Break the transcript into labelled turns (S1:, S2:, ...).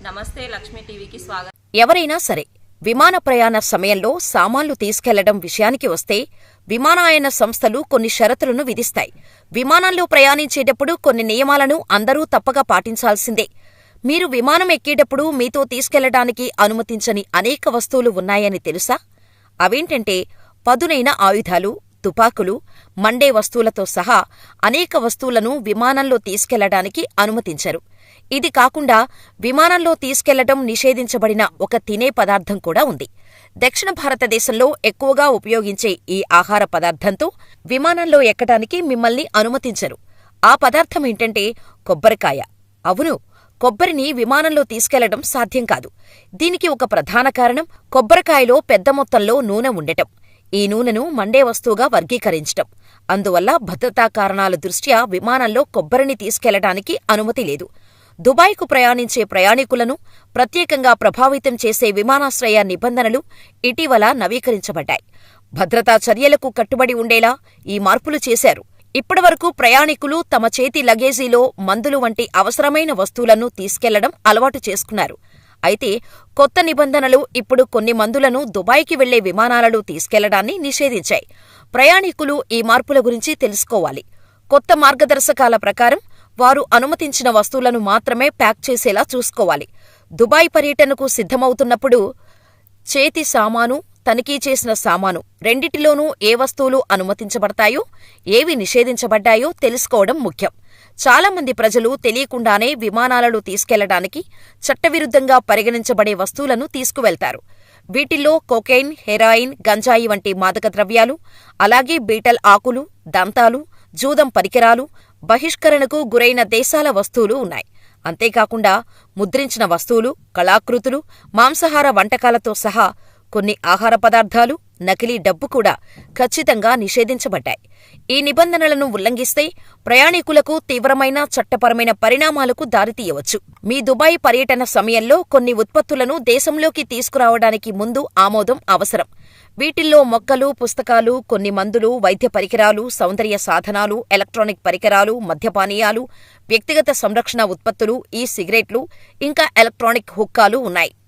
S1: నమస్తే లక్ష్మీ టీవీకి స్వాగతం.
S2: ఎవరైనా సరే విమాన ప్రయాణ సమయంలో సామాన్లు తీసుకెళ్లడం విషయానికి వస్తే విమానయాన సంస్థలు కొన్ని షరతులను విధిస్తాయి. విమానంలో ప్రయాణించేటప్పుడు కొన్ని నియమాలను అందరూ తప్పక పాటించాల్సిందే. మీరు విమానం ఎక్కేటప్పుడు మీతో తీసుకెళ్లడానికి అనుమతించని అనేక వస్తువులు ఉన్నాయని తెలుసా? అవేంటంటే పదునైన ఆయుధాలు, తుపాకులు, మండే వస్తువులతో సహా అనేక వస్తువులను విమానంలో తీసుకెళ్లడానికి అనుమతించరు. ఇది కాకుండా విమానంలో తీసుకెళ్లటం నిషేధించబడిన ఒక తినే పదార్థం కూడా ఉంది. దక్షిణ భారతదేశంలో ఎక్కువగా ఉపయోగించే ఈ ఆహార పదార్థంతో విమానంలో ఎక్కడానికి మిమ్మల్ని అనుమతించరు. ఆ పదార్థమేంటంటే కొబ్బరికాయ. అవును, కొబ్బరిని విమానంలో తీసుకెళ్లడం సాధ్యం కాదు. దీనికి ఒక ప్రధాన కారణం కొబ్బరికాయలో పెద్ద మొత్తంలో నూనె ఉండటం. ఈ నూనెను మండే వస్తువుగా వర్గీకరించటం. అందువల్ల భద్రతా కారణాల దృష్ట్యా విమానంలో కొబ్బరిని తీసుకెళ్లడానికి అనుమతి లేదు. దుబాయ్కు ప్రయాణించే ప్రయాణికులను ప్రత్యేకంగా ప్రభావితం చేసే విమానాశ్రయ నిబంధనలు ఇటీవల నవీకరించబడ్డాయి. భద్రతా చర్యలకు కట్టుబడి ఉండేలా ఈ మార్పులు చేశారు. ఇప్పటివరకు ప్రయాణికులు తమ చేతి లగేజీలో మందులు వంటి అవసరమైన వస్తువులను తీసుకెళ్లడం అలవాటు చేసుకున్నారు. అయితే కొత్త నిబంధనలు ఇప్పుడు కొన్ని మందులను దుబాయ్కి వెళ్లే విమానాలలో తీసుకెళ్లడాన్ని నిషేధించాయి. ప్రయాణికులు ఈ మార్పుల గురించి తెలుసుకోవాలి. కొత్త మార్గదర్శకాల ప్రకారం వారు అనుమతించిన వస్తువులను మాత్రమే ప్యాక్ చేసేలా చూసుకోవాలి. దుబాయ్ పర్యటనకు సిద్ధమవుతున్నప్పుడు చేతి సామాను, తనిఖీ చేసిన సామాను రెండిటిలోనూ ఏ వస్తువులు అనుమతించబడతాయో, ఏవి నిషేధించబడ్డాయో తెలుసుకోవడం ముఖ్యం. చాలామంది ప్రజలు తెలియకుండానే విమానాలలో తీసుకెళ్లడానికి చట్టవిరుద్ధంగా పరిగణించబడే వస్తువులను తీసుకువెళ్తారు. వీటిల్లో కొకైన్, హెరాయిన్, గంజాయి వంటి మాదక ద్రవ్యాలు, అలాగే బీటల్ ఆకులు, దంతాలు, జూదం పరికరాలు, బహిష్కరణకు గురైన దేశాల వస్తువులు ఉన్నాయి. అంతేకాకుండా ముద్రించిన వస్తువులు, కళాకృతులు, మాంసాహార వంటకాలతో సహా కొన్ని ఆహార పదార్థాలు, నకిలీ డబ్బు కూడా ఖచ్చితంగా నిషేధించబడ్డాయి. ఈ నిబంధనలను ఉల్లంఘిస్తే ప్రయాణికులకు తీవ్రమైన చట్టపరమైన పరిణామాలకు దారితీయవచ్చు. మీ దుబాయ్ పర్యటన సమయంలో కొన్ని ఉత్పత్తులను దేశంలోకి తీసుకురావడానికి ముందు ఆమోదం అవసరం. వీటిల్లో మొక్కలు, పుస్తకాలు, కొన్ని మందులు, వైద్య పరికరాలు, సౌందర్య సాధనాలు, ఎలక్ట్రానిక్ పరికరాలు, మద్యపానీయాలు, వ్యక్తిగత సంరక్షణ ఉత్పత్తులు, ఈ సిగరెట్లు, ఇంకా ఎలక్ట్రానిక్ హుక్కాలు ఉన్నాయి.